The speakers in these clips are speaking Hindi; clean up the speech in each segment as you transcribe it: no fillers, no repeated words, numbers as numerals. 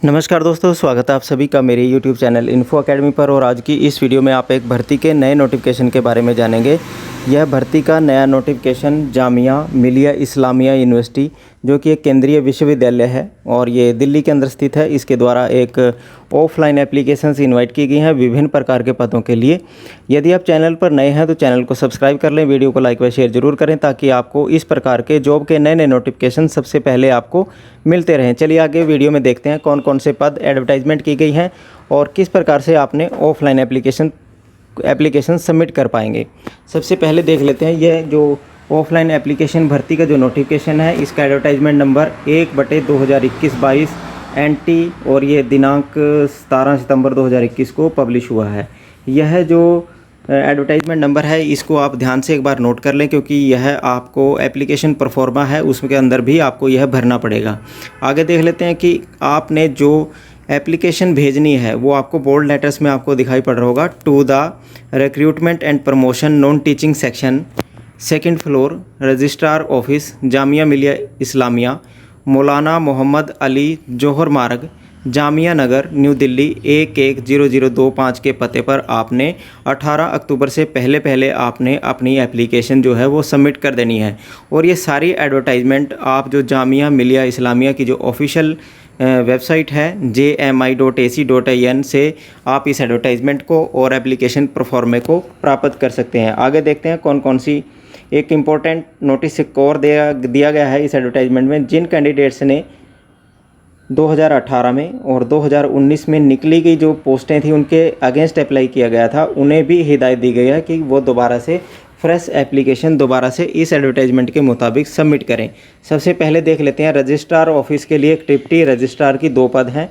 नमस्कार दोस्तों, स्वागत है आप सभी का मेरे YouTube चैनल इन्फो अकेडमी पर। और आज की इस वीडियो में आप एक भर्ती के नए नोटिफिकेशन के बारे में जानेंगे। यह भर्ती का नया नोटिफिकेशन जामिया मिलिया इस्लामिया यूनिवर्सिटी, जो कि एक केंद्रीय विश्वविद्यालय है और ये दिल्ली के अंदर स्थित है, इसके द्वारा एक ऑफलाइन एप्लीकेशंस इनवाइट की गई हैं विभिन्न प्रकार के पदों के लिए। यदि आप चैनल पर नए हैं तो चैनल को सब्सक्राइब कर लें, वीडियो को लाइक व शेयर जरूर करें ताकि आपको इस प्रकार के जॉब के नए नए नोटिफिकेशन सबसे पहले आपको मिलते रहें। चलिए आगे वीडियो में देखते हैं कौन कौन से पद एडवर्टाइजमेंट की गई हैं और किस प्रकार से आपने ऑफलाइन एप्लीकेशन सबमिट कर पाएंगे। सबसे पहले देख लेते हैं यह जो ऑफलाइन एप्लीकेशन भर्ती का जो नोटिफिकेशन है, इसका एडवर्टाइजमेंट नंबर 1/2021-22 NT और ये दिनांक 17 सितंबर 2021 को पब्लिश हुआ है। यह जो एडवर्टाइजमेंट नंबर है इसको आप ध्यान से एक बार नोट कर लें, क्योंकि यह आपको एप्लीकेशन परफॉर्मा है उसके अंदर भी आपको यह भरना पड़ेगा। आगे देख लेते हैं कि आपने जो एप्लीकेशन भेजनी है वो आपको बोल्ड लेटर्स में आपको दिखाई पड़ रहा होगा। To the recruitment and promotion non teaching section, 2nd floor, registrar office, Jamia Millia Islamia, मौलाना मोहम्मद अली जौहर मार्ग, जामिया नगर, न्यू दिल्ली 110025 के पते पर आपने 18 अक्टूबर से पहले आपने अपनी एप्लीकेशन जो है वो सबमिट कर देनी है। और ये सारी एडवर्टाइजमेंट आप जो जामिया मिलिया इस्लामिया की जो ऑफिशियल वेबसाइट है jmi.ac.in से आप इस एडवर्टाइजमेंट को और एप्लीकेशन परफॉर्मे को प्राप्त कर सकते हैं। आगे देखते हैं कौन कौन सी एक इम्पोर्टेंट नोटिस और दिया गया है इस एडवर्टाइजमेंट में। जिन कैंडिडेट्स ने 2018 में और 2019 में निकली गई जो पोस्टें थी उनके अगेंस्ट अप्लाई किया गया था, उन्हें भी हिदायत दी गई है कि वो दोबारा से फ्रेश एप्लीकेशन दोबारा से इस एडवर्टाइजमेंट के मुताबिक सबमिट करें। सबसे पहले देख लेते हैं रजिस्ट्रार ऑफिस के लिए डिप्टी रजिस्ट्रार की 2 पद हैं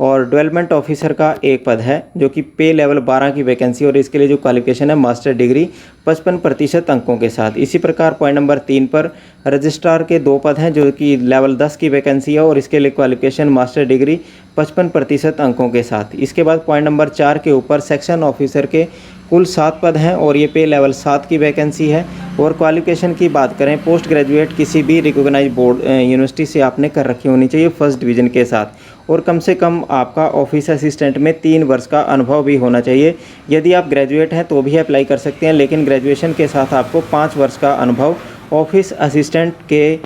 और डेवलपमेंट ऑफिसर का 1 पद है, जो कि पे लेवल 12 की वैकेंसी और इसके लिए जो क्वालिफिकेशन है मास्टर डिग्री 55% अंकों के साथ। इसी प्रकार पॉइंट नंबर 3 पर रजिस्ट्रार के 2 पद हैं जो कि लेवल 10 की वैकेंसी है और इसके लिए क्वालिफिकेशन मास्टर डिग्री 55% अंकों के साथ। इसके बाद पॉइंट नंबर 4 के ऊपर सेक्शन ऑफिसर के कुल 7 पद हैं और ये पे लेवल 7 की वैकेंसी है। और क्वालिफिकेशन की बात करें, पोस्ट ग्रेजुएट किसी भी रिकॉग्नाइज्ड बोर्ड यूनिवर्सिटी से आपने कर रखी होनी चाहिए 1st डिवीज़न के साथ, और कम से कम आपका ऑफिस असिस्टेंट में 3 वर्ष का अनुभव भी होना चाहिए। यदि आप ग्रेजुएट हैं तो भी अप्लाई कर सकते हैं, लेकिन ग्रेजुएशन के साथ आपको 5 वर्ष का अनुभव ऑफिस असिस्टेंट के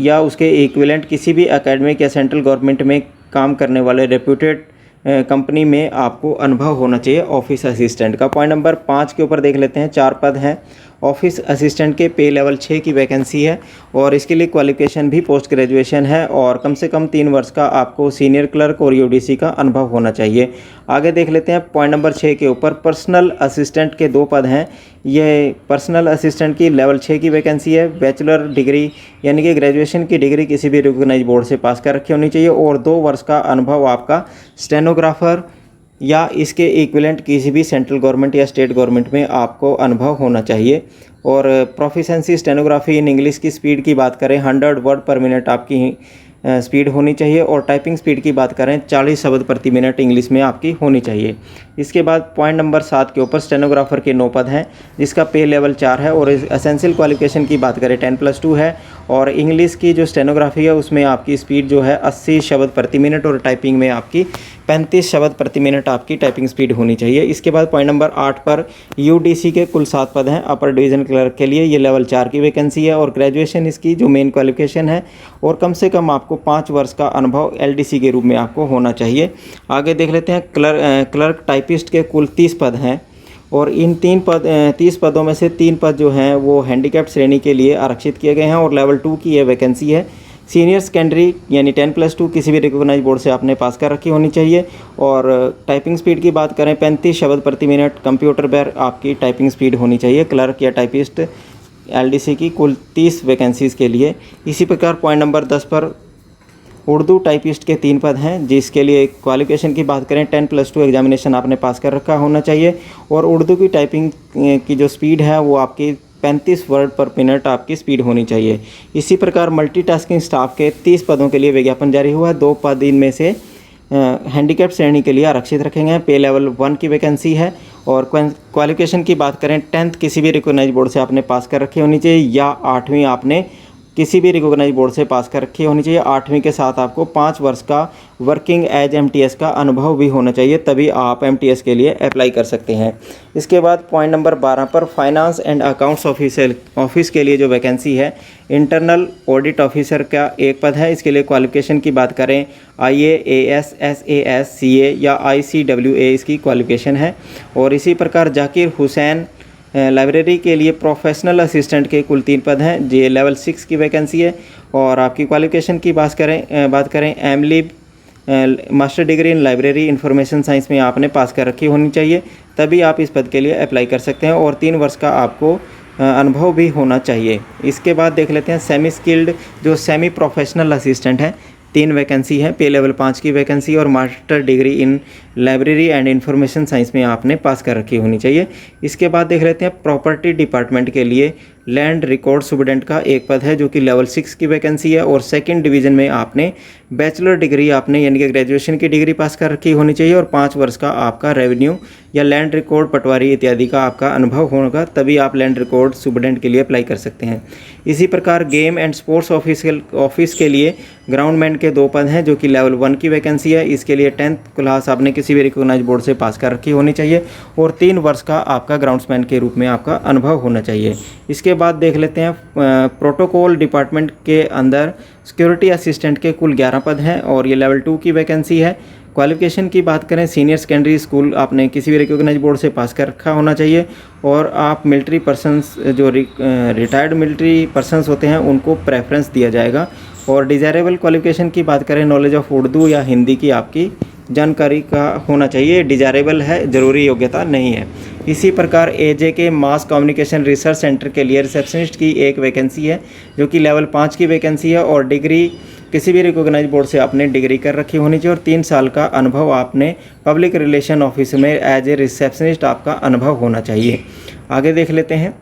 या उसके इक्विवेलेंट किसी भी एकेडमिक या सेंट्रल गवर्नमेंट में काम करने वाले रेप्यूटेड कंपनी में आपको अनुभव होना चाहिए ऑफिस असिस्टेंट का। पॉइंट नंबर 5 के ऊपर देख लेते हैं 4 पद हैं ऑफिस असिस्टेंट के, पे लेवल 6 की वैकेंसी है और इसके लिए क्वालिफिकेशन भी पोस्ट ग्रेजुएशन है और कम से कम 3 वर्ष का आपको सीनियर क्लर्क और यूडीसी का अनुभव होना चाहिए। आगे देख लेते हैं पॉइंट नंबर 6 के ऊपर पर्सनल असिस्टेंट के 2 पद हैं। यह पर्सनल असिस्टेंट की लेवल 6 की वैकेंसी है। बैचलर डिग्री यानी कि ग्रेजुएशन की डिग्री किसी भी रिकॉग्नाइज्ड बोर्ड से पास कर रखी होनी चाहिए और 2 वर्ष का अनुभव आपका स्टेनोग्राफर या इसके इक्विवेलेंट किसी भी सेंट्रल गवर्नमेंट या स्टेट गवर्नमेंट में आपको अनुभव होना चाहिए। और प्रोफिशेंसी स्टेनोग्राफी इन इंग्लिश की स्पीड की बात करें 100 वर्ड पर मिनट आपकी स्पीड होनी चाहिए और टाइपिंग स्पीड की बात करें 40 शब्द प्रति मिनट इंग्लिश में आपकी होनी चाहिए। इसके बाद पॉइंट नंबर 7 के ऊपर स्टेनोग्राफर के 9 पद हैं जिसका पे लेवल 4 है और एसेंशियल क्वालिफिकेशन की बात करें 10+2 है और इंग्लिश की जो स्टेनोग्राफी है उसमें आपकी स्पीड जो है 80 शब्द प्रति मिनट और टाइपिंग में आपकी 35 शब्द प्रति मिनट आपकी टाइपिंग स्पीड होनी चाहिए। इसके बाद पॉइंट नंबर 8 पर यूडीसी के कुल 7 पद हैं अपर डिवीज़न क्लर्क के लिए, ये लेवल 4 की वैकेंसी है और ग्रेजुएशन इसकी जो मेन क्वालिफिकेशन है और कम से कम आपको 5 वर्ष का अनुभव एलडीसी के रूप में आपको होना चाहिए। आगे देख लेते हैं क्लर्क टाइपिस्ट के कुल 30 पद हैं और इन 30 पदों में से 3 पद जो हैं वो हैंडीकैप्ड श्रेणी के लिए आरक्षित किए गए हैं और लेवल 2 की ये वैकेंसी है। सीनियर सेकेंडरी यानी 10+2 किसी भी रिकॉग्नाइज्ड बोर्ड से आपने पास कर रखी होनी चाहिए और टाइपिंग स्पीड की बात करें 35 शब्द प्रति मिनट कंप्यूटर पर आपकी टाइपिंग स्पीड होनी चाहिए क्लर्क या टाइपिस्ट एलडीसी की कुल 30 वैकेंसीज़ के लिए। इसी प्रकार पॉइंट नंबर 10 पर उर्दू टाइपिस्ट के 3 पद हैं जिसके लिए क्वालिफिकेशन की बात करें 10+2 एग्जामिनेशन आपने पास कर रखा होना चाहिए और उर्दू की टाइपिंग की जो स्पीड है वो आपकी 35 वर्ड पर मिनट आपकी स्पीड होनी चाहिए। इसी प्रकार मल्टीटास्किंग स्टाफ के 30 पदों के लिए विज्ञापन जारी हुआ है। 2 पद इनमें से हैंडीकैप्ड श्रेणी के लिए आरक्षित रखे गए हैं। पे लेवल 1 की वैकेंसी है और क्वालिफिकेशन की बात करें 10th किसी भी रिकॉग्नाइज्ड बोर्ड से आपने पास कर रखी होनी चाहिए या 8वीं आपने किसी भी रिकॉग्नाइज बोर्ड से पास कर रखी होनी चाहिए। 8वीं के साथ आपको 5 वर्ष का वर्किंग एज एमटीएस का अनुभव भी होना चाहिए, तभी आप एमटीएस के लिए अप्लाई कर सकते हैं। इसके बाद पॉइंट नंबर 12 पर फाइनेंस एंड अकाउंट्स ऑफिस के लिए जो वैकेंसी है, इंटरनल ऑडिट ऑफिसर का एक पद है। इसके लिए क्वालिफिकेशन की बात करें, IAS, SAS, CA या ICWA इसकी क्वालिफिकेशन है। और इसी प्रकार जाकिर हुसैन लाइब्रेरी के लिए प्रोफेशनल असिस्टेंट के कुल 3 पद हैं। ये लेवल 6 की वैकेंसी है। और आपकी क्वालिफिकेशन की बात करें MLib master degree in library information science में आपने पास कर रखी होनी चाहिए, तभी आप इस पद के लिए अप्लाई कर सकते हैं। और 3 वर्ष का आपको अनुभव भी होना चाहिए। इसके बाद देख लेते हैं सेमी स्किल्ड जो सेमी प्रोफेशनल असिस्टेंट है, 3 वैकेंसी है। पे लेवल 5 की वैकेंसी और master degree in library and information science में आपने पास कर रखी होनी चाहिए। इसके बाद देख लेते हैं प्रॉपर्टी डिपार्टमेंट के लिए लैंड रिकॉर्ड सुपरडेंट का एक पद है, जो कि लेवल 6 की वैकेंसी है। और सेकंड डिवीज़न में आपने बैचलर डिग्री आपने यानी कि ग्रेजुएशन की डिग्री पास कर रखी होनी चाहिए। और 5 वर्ष का आपका रेवेन्यू या लैंड रिकॉर्ड पटवारी इत्यादि का आपका अनुभव होगा, तभी आप लैंड रिकॉर्ड सुपरडेंट के लिए अप्लाई कर सकते हैं। इसी प्रकार गेम एंड स्पोर्ट्स ऑफिस के लिए ग्राउंडमैन के 2 पद हैं, जो कि लेवल 1 की वैकेंसी है। इसके लिए 10th क्लास आपने किसी भी रिकॉग्नाइज बोर्ड से पास कर रखी होनी चाहिए और 3 वर्ष का आपका ग्राउंड्समैन के रूप में आपका अनुभव होना चाहिए। इसके बाद देख लेते हैं प्रोटोकॉल डिपार्टमेंट के अंदर सिक्योरिटी असिस्टेंट के कुल 11 पद हैं और ये लेवल 2 की वैकेंसी है। क्वालिफिकेशन की बात करें, सीनियर सेकेंडरी स्कूल आपने किसी भी रिकॉग्नाइज बोर्ड से पास कर रखा होना चाहिए। और आप मिलिट्री पर्सनस जो रिटायर्ड मिलिट्री पर्सनस होते हैं उनको प्रेफरेंस दिया जाएगा। और डिज़ायरेबल क्वालिफिकेशन की बात करें, नॉलेज ऑफ उर्दू या हिंदी की आपकी जानकारी का होना चाहिए। डिज़ायरेबल है, ज़रूरी योग्यता नहीं है। इसी प्रकार AJ के मास कम्युनिकेशन रिसर्च सेंटर के लिए रिसेप्शनिस्ट की एक वैकेंसी है, जो कि लेवल 5 की वैकेंसी है। और डिग्री किसी भी रिकॉग्नाइज बोर्ड से आपने डिग्री कर रखी होनी चाहिए और 3 साल का अनुभव आपने पब्लिक रिलेशन ऑफिस में एज ए रिसेप्शनिस्ट आपका अनुभव होना चाहिए। आगे देख लेते हैं,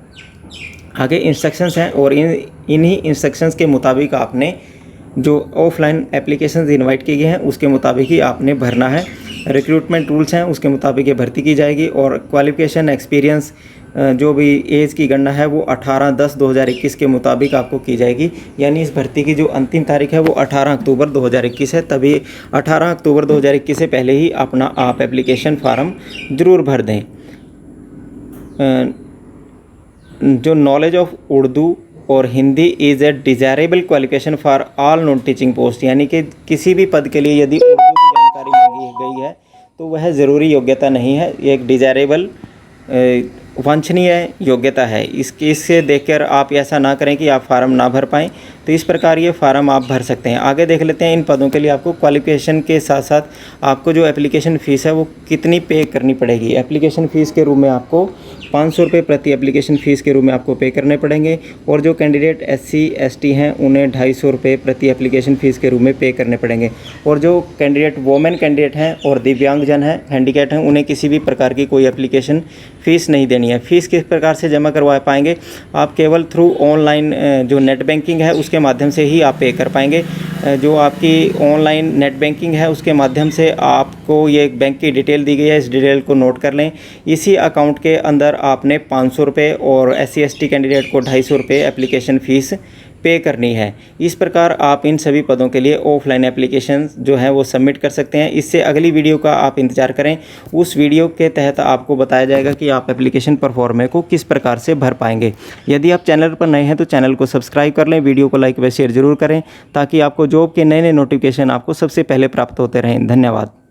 आगे इंस्ट्रक्शंस हैं और इन्हीं इंस्ट्रक्शंस के मुताबिक आपने जो ऑफलाइन एप्लीकेशंस इनवाइट किए गए हैं उसके मुताबिक ही आपने भरना है। रिक्रूटमेंट रूल्स हैं उसके मुताबिक ये भर्ती की जाएगी। और क्वालिफिकेशन एक्सपीरियंस जो भी एज की गणना है वो 18/10/2021 के मुताबिक आपको की जाएगी। यानी इस भर्ती की जो अंतिम तारीख है वो 18 अक्टूबर 2021 है, तभी 18 अक्टूबर 2021 से पहले ही अपना आप एप्लीकेशन फार्म ज़रूर भर दें। जो नॉलेज ऑफ उर्दू और Hindi is a desirable qualification for all non teaching post, यानी कि किसी भी पद के लिए यदि उर्दू की जानकारी मांगी गई है तो वह ज़रूरी योग्यता नहीं है, ये एक डिज़ायरेबल वांछनीय योग्यता है। इससे देखकर आप ऐसा ना करें कि आप फार्म ना भर पाएँ, तो इस प्रकार ये फार्म आप भर सकते हैं। आगे देख लेते हैं इन पदों के लिए आपको क्वालिफिकेशन के साथ साथ आपको जो एप्लीकेशन फ़ीस है वो कितनी पे करनी पड़ेगी। एप्लीकेशन फ़ीस के रूप में आपको 500 रुपये प्रति एप्लीकेशन फ़ीस के रूप में आपको पे करने पड़ेंगे। और जो कैंडिडेट SC ST हैं उन्हें 250 रुपये प्रति एप्लीकेशन फ़ीस के रूप में पे करने पड़ेंगे। और जो कैंडिडेट वोमेन कैंडिडेट हैं और दिव्यांगजन हैं, हैंडीकैप हैं, उन्हें किसी भी प्रकार की कोई एप्लीकेशन फ़ीस नहीं देनी है। फ़ीस किस प्रकार से जमा करवा पाएंगे, आप केवल थ्रू ऑनलाइन जो नेट बैंकिंग है उसके माध्यम से ही आप पे कर पाएंगे। जो आपकी ऑनलाइन नेट बैंकिंग है उसके माध्यम से आपको ये एक बैंक की डिटेल दी गई है, इस डिटेल को नोट कर लें। इसी अकाउंट के अंदर आपने 500 रुपये और SC ST कैंडिडेट को 250 रुपये एप्लीकेशन फ़ीस पे करनी है। इस प्रकार आप इन सभी पदों के लिए ऑफलाइन एप्लीकेशन जो है वो सबमिट कर सकते हैं। इससे अगली वीडियो का आप इंतज़ार करें, उस वीडियो के तहत आपको बताया जाएगा कि आप एप्लीकेशन परफॉर्मे को किस प्रकार से भर पाएंगे। यदि आप चैनल पर नए हैं तो चैनल को सब्सक्राइब कर लें, वीडियो को लाइक व शेयर ज़रूर करें ताकि आपको जॉब के नए नए नोटिफिकेशन आपको सबसे पहले प्राप्त होते रहें। धन्यवाद।